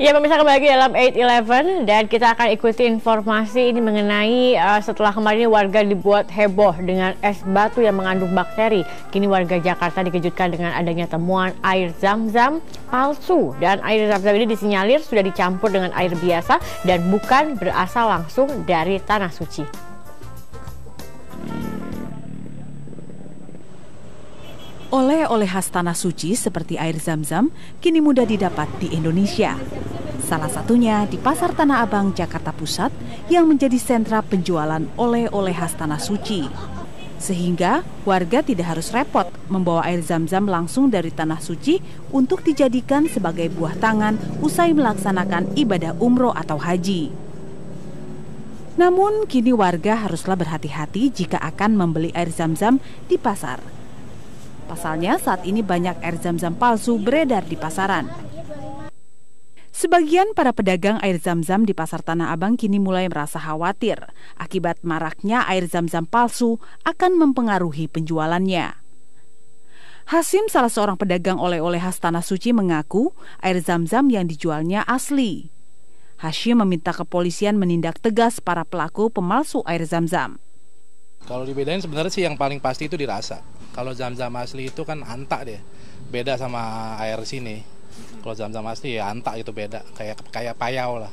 Ya, pemirsa, kembali lagi dalam 8-11 dan kita akan ikuti informasi ini mengenai setelah kemarin warga dibuat heboh dengan es batu yang mengandung bakteri. Kini warga Jakarta dikejutkan dengan adanya temuan air zam-zam palsu, dan air zam-zam ini disinyalir sudah dicampur dengan air biasa dan bukan berasal langsung dari tanah suci. Oleh-oleh khas tanah suci seperti air zam-zam kini mudah didapat di Indonesia. Salah satunya di Pasar Tanah Abang, Jakarta Pusat yang menjadi sentra penjualan oleh-oleh khas tanah suci. Sehingga warga tidak harus repot membawa air zam-zam langsung dari tanah suci untuk dijadikan sebagai buah tangan usai melaksanakan ibadah umroh atau haji. Namun kini warga haruslah berhati-hati jika akan membeli air zam-zam di pasar. Pasalnya saat ini banyak air zam-zam palsu beredar di pasaran. Sebagian para pedagang air zam-zam di Pasar Tanah Abang kini mulai merasa khawatir akibat maraknya air zam-zam palsu akan mempengaruhi penjualannya. Hasim, salah seorang pedagang oleh-oleh khas tanah suci, mengaku air zam-zam yang dijualnya asli. Hashim meminta kepolisian menindak tegas para pelaku pemalsu air zam-zam. Kalau dibedain sebenarnya sih yang paling pasti itu dirasa. Kalau zam-zam asli itu kan antak dia, beda sama air sini. Kalau zam-zam asli ya antak itu beda, kayak payau lah,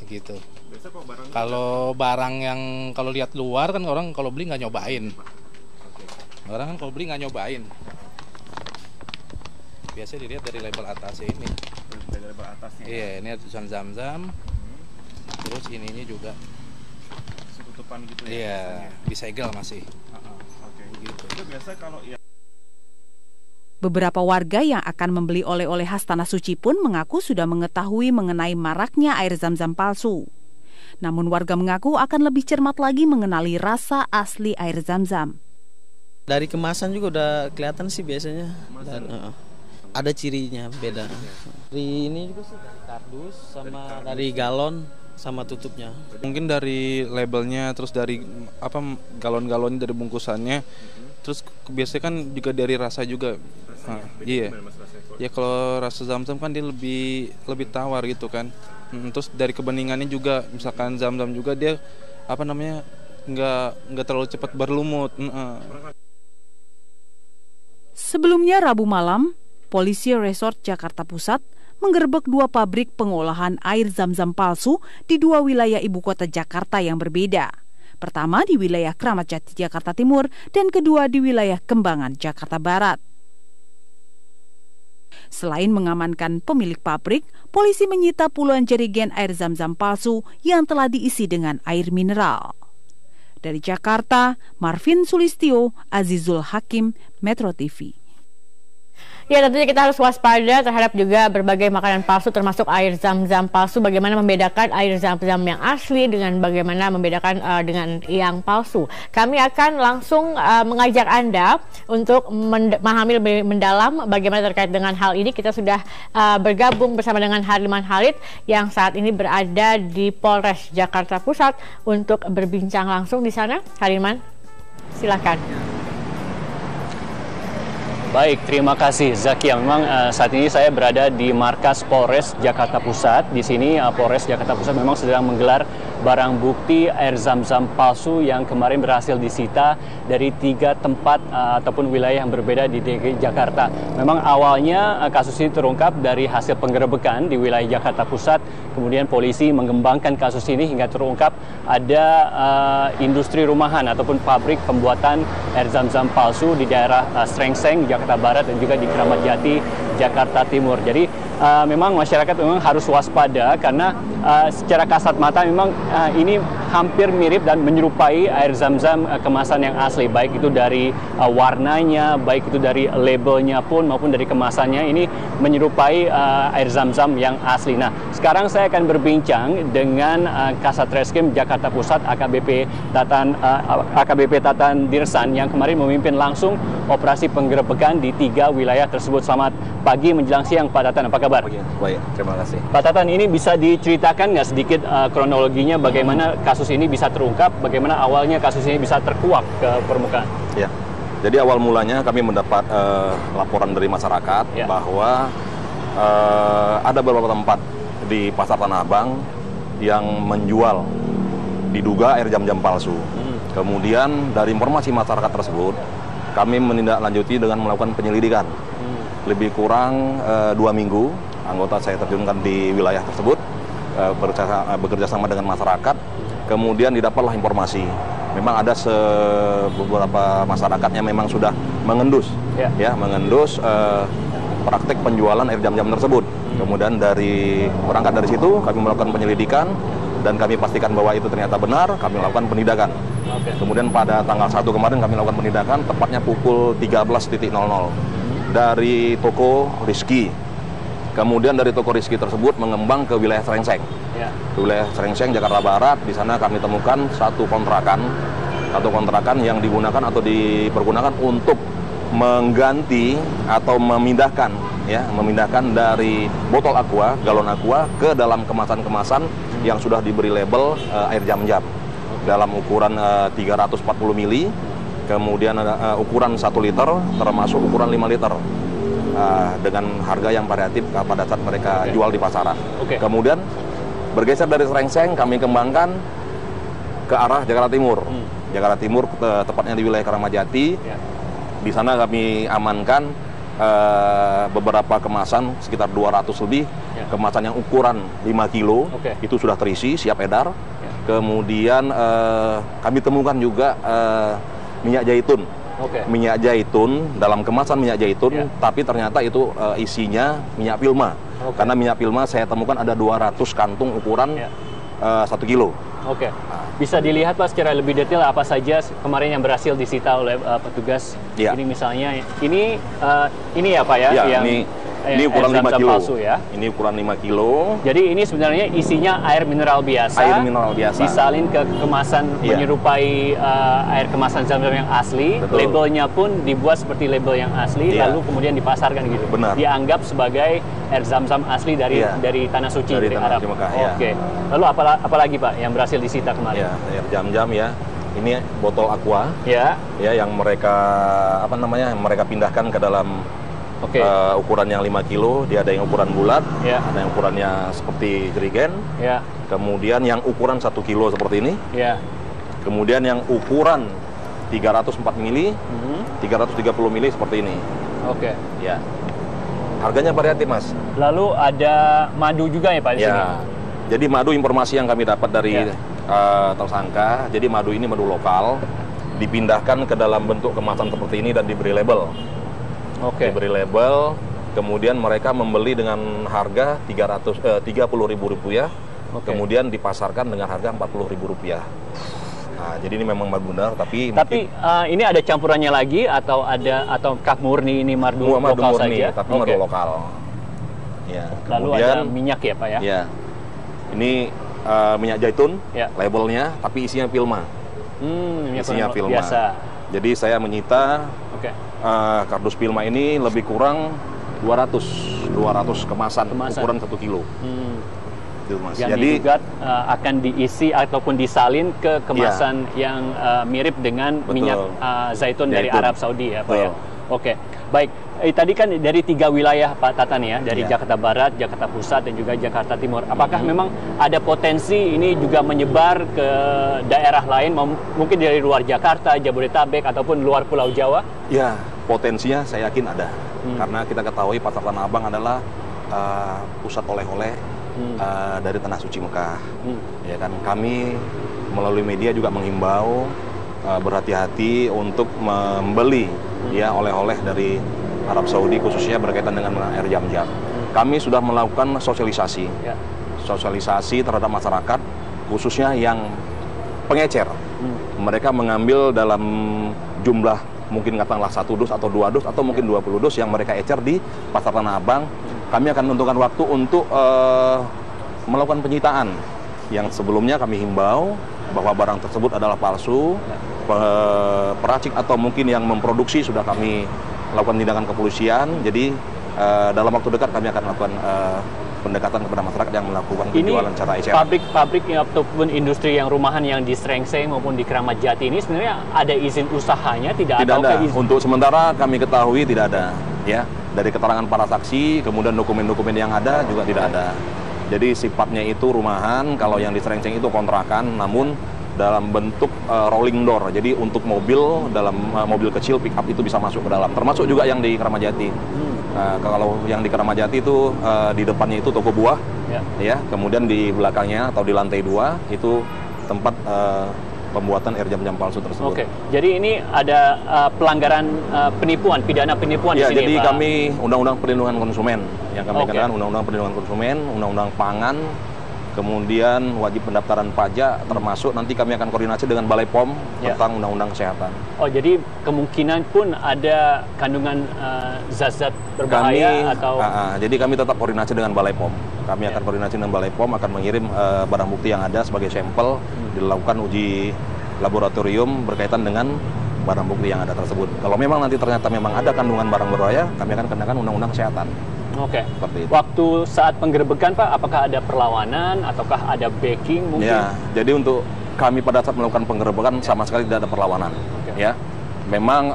gitu. Kalau barang yang kalau lihat luar kan orang kalau beli nggak nyobain. Orang kan kalau beli nggak nyobain. Biasanya dilihat dari label atasnya ini. Dari label atasnya. Iya, ini tulisan zam-zam. Terus ininya juga. Tutupan gitu ya. Iya, disegel masih. Gitu. Itu biasa kalau ya. Beberapa warga yang akan membeli oleh-oleh khas tanah suci pun mengaku sudah mengetahui mengenai maraknya air zam-zam palsu. Namun warga mengaku akan lebih cermat lagi mengenali rasa asli air zam-zam. Dari kemasan juga udah kelihatan sih biasanya. Dan, ada cirinya beda. Dari ini juga sih dari kardus sama dari galon sama tutupnya. Mungkin dari labelnya, terus dari galon-galonnya, dari bungkusannya. Terus biasanya kan juga dari rasa juga. Iya. Ya kalau rasa zam-zam kan dia lebih tawar gitu kan. Terus dari kebeningannya juga, misalkan zam-zam juga dia nggak terlalu cepat berlumut. Sebelumnya Rabu malam, Polisi Resort Jakarta Pusat menggerebek 2 pabrik pengolahan air zam-zam palsu di 2 wilayah ibu kota Jakarta yang berbeda. Pertama di wilayah Kramat Jati, Jakarta Timur, dan kedua di wilayah Kembangan, Jakarta Barat. Selain mengamankan pemilik pabrik, polisi menyita puluhan jerigen air zam-zam palsu yang telah diisi dengan air mineral. Dari Jakarta, Marvin Sulistyo, Azizul Hakim, Metro TV. Ya, tentunya kita harus waspada terhadap juga berbagai makanan palsu termasuk air zam-zam palsu. Bagaimana membedakan air zam-zam yang asli dengan bagaimana membedakan dengan yang palsu. Kami akan langsung mengajak Anda untuk memahami lebih mendalam bagaimana terkait dengan hal ini. Kita sudah bergabung bersama dengan Harliman Halid yang saat ini berada di Polres Jakarta Pusat untuk berbincang langsung di sana. Harliman, silakan. Baik, terima kasih Zakia. Memang saat ini saya berada di markas Polres Jakarta Pusat. Di sini Polres Jakarta Pusat memang sedang menggelar barang bukti air zam-zam palsu yang kemarin berhasil disita dari 3 tempat ataupun wilayah yang berbeda di DKI Jakarta. Memang awalnya kasus ini terungkap dari hasil penggerebekan di wilayah Jakarta Pusat. Kemudian polisi mengembangkan kasus ini hingga terungkap ada industri rumahan ataupun pabrik pembuatan air zam-zam palsu di daerah Srengseng, Jakarta Barat, dan juga di Kramat Jati, Jakarta Timur. Jadi memang masyarakat memang harus waspada karena secara kasat mata memang ini hampir mirip dan menyerupai air zam-zam kemasan yang asli, baik itu dari warnanya, baik itu dari labelnya pun maupun dari kemasannya, ini menyerupai air zam-zam yang asli. Nah, sekarang saya akan berbincang dengan Kasat Reskrim Jakarta Pusat AKBP Tatan Dirsan yang kemarin memimpin langsung operasi penggerebekan di 3 wilayah tersebut. Selamat pagi menjelang siang Pak Tatan, apa kabar? Baik, terima kasih. Pak Tatan, ini bisa diceritakan nggak sedikit kronologinya bagaimana kasus ini bisa terungkap, bagaimana awalnya kasus ini bisa terkuak ke permukaan? Ya, jadi awal mulanya kami mendapat laporan dari masyarakat bahwa ada beberapa tempat di Pasar Tanah Abang yang menjual diduga air jam-jam palsu. Kemudian dari informasi masyarakat tersebut, kami menindaklanjuti dengan melakukan penyelidikan. Lebih kurang 2 minggu, anggota saya terjunkan di wilayah tersebut, bekerja sama dengan masyarakat. Kemudian didapatlah informasi, memang ada beberapa masyarakat yang memang sudah mengendus, mengendus praktek penjualan air jam-jam tersebut. Kemudian berangkat dari situ, kami melakukan penyelidikan dan kami pastikan bahwa itu ternyata benar, kami lakukan penindakan. Kemudian pada tanggal 1 kemarin kami lakukan penindakan, tepatnya pukul 13.00 dari toko Rizky. Kemudian dari toko Rizky tersebut mengembang ke wilayah Srengseng. Ke wilayah Srengseng, Jakarta Barat. Di sana kami temukan satu kontrakan yang digunakan atau dipergunakan untuk mengganti atau memindahkan dari botol aqua, galon aqua ke dalam kemasan-kemasan yang sudah diberi label air jam-jam dalam ukuran 340 mili, kemudian ukuran 1 liter, termasuk ukuran 5 liter. Dengan harga yang variatif pada saat mereka jual di pasaran. Kemudian bergeser dari Srengseng, kami kembangkan ke arah Jakarta Timur. Jakarta Timur, tepatnya di wilayah Kramajati. Di sana kami amankan beberapa kemasan, sekitar 200 lebih, kemasan yang ukuran 5 kilo, itu sudah terisi, siap edar. Kemudian kami temukan juga minyak zaitun. Minyak zaitun, dalam kemasan minyak zaitun, tapi ternyata itu isinya minyak Pilma. Karena minyak Pilma saya temukan ada 200 kantung ukuran 1 kilo. Bisa dilihat Pak secara lebih detail apa saja kemarin yang berhasil disita oleh petugas. Ini misalnya, ini ya Pak ya? Ini ukuran 5 kilo. Palsu, ya? Ini ukuran 5 kilo. Jadi ini sebenarnya isinya air mineral biasa. Air mineral biasa. Disalin ke kemasan menyerupai air kemasan zam-zam yang asli. Betul. Labelnya pun dibuat seperti label yang asli, lalu kemudian dipasarkan gitu. Benar. Dianggap sebagai air zam-zam asli dari Tanah Suci, dari Arab. Mekah, Lalu apalagi Pak yang berhasil disita kemarin? Air jam-jam ya. Ini botol aqua. Yang mereka pindahkan ke dalam ukuran yang 5 kilo, dia ada yang ukuran bulat, ada yang ukurannya seperti jerigen, kemudian yang ukuran 1 kilo seperti ini, kemudian yang ukuran 304 mili, 330 mili seperti ini. Harganya variatif Mas. Lalu ada madu juga ya Pak di sini? Jadi madu, informasi yang kami dapat dari tersangka, jadi madu ini madu lokal, dipindahkan ke dalam bentuk kemasan seperti ini dan diberi label. Diberi label, kemudian mereka membeli dengan harga Rp30.000, kemudian dipasarkan dengan harga Rp40.000. Nah, jadi ini memang madu benar, tapi ini ada campurannya lagi ataukah murni ini madu lokal murni, saja? Tapi madu lokal. Lalu ada minyak ya Pak ya? Ini minyak zaitun, labelnya, tapi isinya Pilma. Isinya Pilma. Biasa. Jadi saya menyita kardus Pilma ini lebih kurang 200 kemasan ukuran 1 kilo. Gitu, Mas. Yang jadi diduga akan diisi ataupun disalin ke kemasan yang mirip dengan minyak zaitun dari Arab Saudi ya Pak ya? Baik. Tadi kan dari 3 wilayah Pak Tatan ya, dari Jakarta Barat, Jakarta Pusat, dan juga Jakarta Timur. Apakah memang ada potensi ini juga menyebar ke daerah lain, mungkin dari luar Jakarta, Jabodetabek, ataupun luar Pulau Jawa? Ya, potensinya saya yakin ada. Karena kita ketahui Pasar Tanah Abang adalah pusat oleh-oleh dari Tanah Suci Mekah. Ya kan, kami melalui media juga menghimbau berhati-hati untuk membeli oleh-oleh dari Arab Saudi, khususnya berkaitan dengan air jam-jam. Kami sudah melakukan sosialisasi terhadap masyarakat, khususnya yang pengecer. Mereka mengambil dalam jumlah mungkin katakanlah 1 dus atau 2 dus atau mungkin 20 dus yang mereka ecer di Pasar Tanah Abang. Kami akan menentukan waktu untuk melakukan penyitaan. Yang sebelumnya kami himbau bahwa barang tersebut adalah palsu, peracik atau mungkin yang memproduksi sudah kami lakukan tindakan kepolisian. Jadi dalam waktu dekat kami akan melakukan pendekatan kepada masyarakat yang melakukan penjualan secara ecer. Pabrik ataupun industri yang rumahan yang di Srengseng maupun di Kramat Jati ini sebenarnya ada izin usahanya? Tidak ada. Untuk sementara kami ketahui tidak ada. Ya, dari keterangan para saksi, kemudian dokumen-dokumen yang ada juga tidak ada. Jadi sifatnya itu rumahan, kalau yang di Serengseng itu kontrakan, namun dalam bentuk rolling door. Jadi untuk mobil, dalam mobil kecil pick up itu bisa masuk ke dalam. Termasuk juga yang di Keramajati. Kalau yang di Keramajati itu di depannya itu toko buah, ya. Kemudian di belakangnya atau di lantai 2 itu tempat pembuatan air jam-jam palsu tersebut. Oke, jadi ini ada pelanggaran penipuan, pidana penipuan di sini, jadi Pak? kami Undang-Undang Perlindungan Konsumen, yang kami kenal Undang-Undang Perlindungan Konsumen, Undang-Undang Pangan, kemudian wajib pendaftaran pajak, termasuk nanti kami akan koordinasi dengan Balai POM tentang Undang-Undang Kesehatan. Oh, jadi kemungkinan pun ada kandungan zat-zat berbahaya atau... Jadi kami tetap koordinasi dengan Balai POM. Kami akan koordinasi dengan Balai POM, akan mengirim barang bukti yang ada sebagai sampel, dilakukan uji laboratorium berkaitan dengan barang bukti yang ada tersebut. Kalau memang nanti ternyata memang ada kandungan barang berbahaya, kami akan kenakan Undang-Undang Kesehatan. Oke. Waktu saat penggerebekan, Pak, apakah ada perlawanan ataukah ada backing mungkin? Ya, jadi untuk kami pada saat melakukan penggerebekan sama sekali tidak ada perlawanan. Ya, memang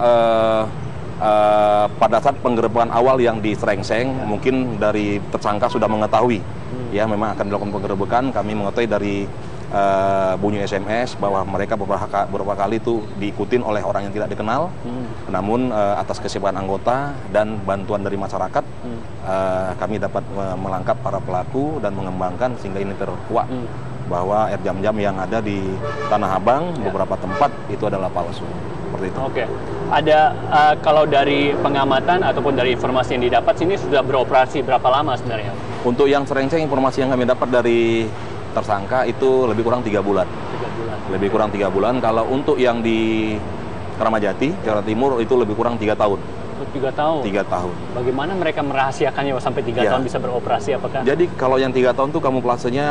pada saat penggerebekan awal yang di Serengseng, mungkin dari tersangka sudah mengetahui, ya memang akan dilakukan penggerebekan. Kami mengetahui dari bunyi SMS bahwa mereka beberapa kali itu diikutin oleh orang yang tidak dikenal. Namun atas kesiapan anggota dan bantuan dari masyarakat, kami dapat melangkap para pelaku dan mengembangkan sehingga ini terkuak bahwa air jam-jam yang ada di Tanah Abang beberapa tempat itu adalah palsu. Seperti itu. Oke. Ada kalau dari pengamatan ataupun dari informasi yang didapat, sini sudah beroperasi berapa lama sebenarnya? Untuk yang Serengseng, informasi yang kami dapat dari tersangka itu lebih kurang 3 bulan. 3 bulan. Lebih kurang 3 bulan. Kalau untuk yang di Keramajati, Jawa Timur itu lebih kurang 3 tahun. 3 tahun? 3 tahun. Bagaimana mereka merahasiakannya sampai 3 tahun bisa beroperasi? Apakah? Jadi kalau yang 3 tahun itu kamuflasenya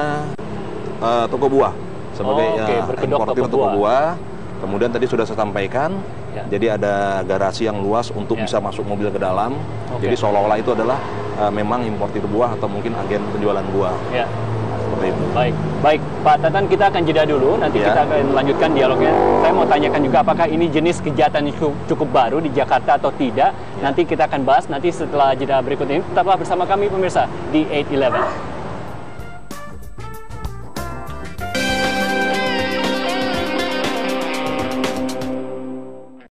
toko buah. Sebagai importir toko buah. Kemudian tadi sudah saya sampaikan, jadi ada garasi yang luas untuk bisa masuk mobil ke dalam. Jadi seolah-olah itu adalah memang importir buah atau mungkin agen penjualan buah. Baik, Pak Tatan, kita akan jeda dulu. Nanti kita akan lanjutkan dialognya. Saya mau tanyakan juga apakah ini jenis kejahatan yang cukup baru di Jakarta atau tidak. Nanti kita akan bahas nanti setelah jeda berikut ini. Tetaplah bersama kami pemirsa di 811.